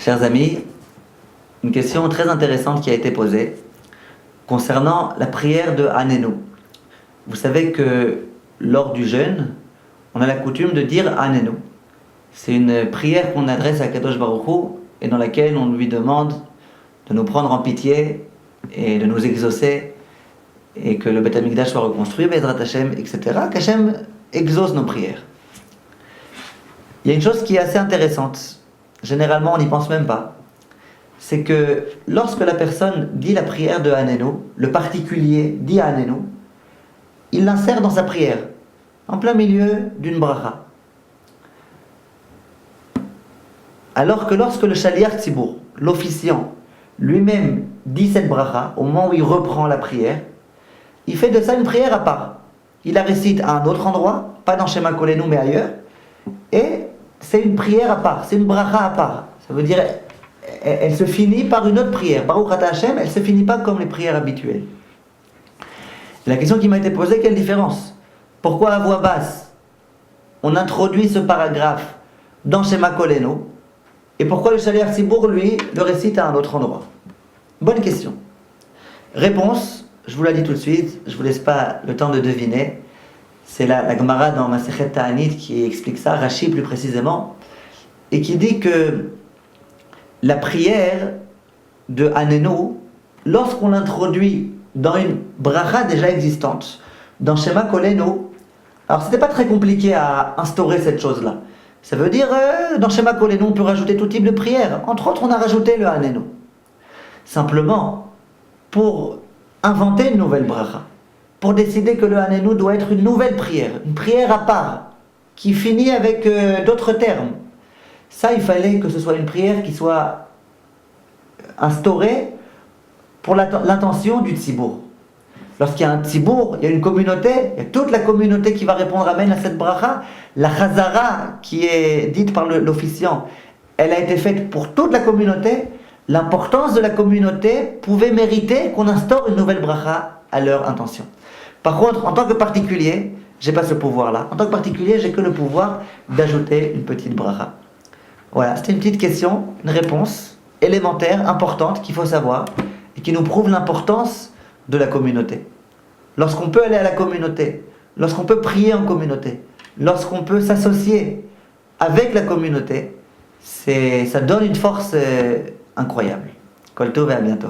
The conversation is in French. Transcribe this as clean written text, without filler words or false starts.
Chers amis, une question très intéressante qui a été posée concernant la prière de Hanenu. Vous savez que lors du jeûne, on a la coutume de dire Hanenu. C'est une prière qu'on adresse à Kadosh Baruch Hu et dans laquelle on lui demande de nous prendre en pitié et de nous exaucer et que le Beth Amikdash soit reconstruit, Bezrat Hashem, etc. Qu'Hashem exauce nos prières. Il y a une chose qui est assez intéressante. Généralement, on n'y pense même pas. C'est que lorsque la personne dit la prière de Hanenu, le particulier dit Hanenu, il l'insère dans sa prière, en plein milieu d'une bracha. Alors que lorsque le Shaliach Tzibour, l'officiant, lui-même dit cette bracha, au moment où il reprend la prière, il fait de ça une prière à part. Il la récite à un autre endroit, pas dans Shema Kolenu mais ailleurs, et c'est une prière à part, c'est une bracha à part. Ça veut dire, elle se finit par une autre prière. Baruch Ata Hashem, elle ne se finit pas comme les prières habituelles. La question qui m'a été posée, quelle différence? Pourquoi à voix basse, on introduit ce paragraphe dans Shema Kolenu, et pourquoi le Shaliach Tzibour, lui, le récite à un autre endroit? Bonne question. Réponse, je vous la dis tout de suite, je ne vous laisse pas le temps de deviner. C'est la Gemara dans Masechet Ta'anit qui explique ça, Rashi plus précisément, et qui dit que la prière de Hanenu, lorsqu'on l'introduit dans une bracha déjà existante, dans Shema Kolenu, alors c'était pas très compliqué à instaurer cette chose-là. Ça veut dire, dans Shema Kolenu, on peut rajouter tout type de prière. Entre autres, on a rajouté le Hanenu. Simplement, pour inventer une nouvelle bracha, pour décider que le Hanenu doit être une nouvelle prière, une prière à part, qui finit avec d'autres termes. Ça, il fallait que ce soit une prière qui soit instaurée pour l'intention du Tzibour. Lorsqu'il y a un Tzibour, il y a une communauté, il y a toute la communauté qui va répondre Amen à cette bracha. La Chazara, qui est dite par l'officiant, elle a été faite pour toute la communauté. L'importance de la communauté pouvait mériter qu'on instaure une nouvelle bracha à leur intention. Par contre, en tant que particulier, je n'ai pas ce pouvoir-là. En tant que particulier, j'ai que le pouvoir d'ajouter une petite bracha. Voilà, c'était une petite question, une réponse élémentaire, importante, qu'il faut savoir, et qui nous prouve l'importance de la communauté. Lorsqu'on peut aller à la communauté, lorsqu'on peut prier en communauté, lorsqu'on peut s'associer avec la communauté, ça donne une force incroyable. Kol tov et à bientôt.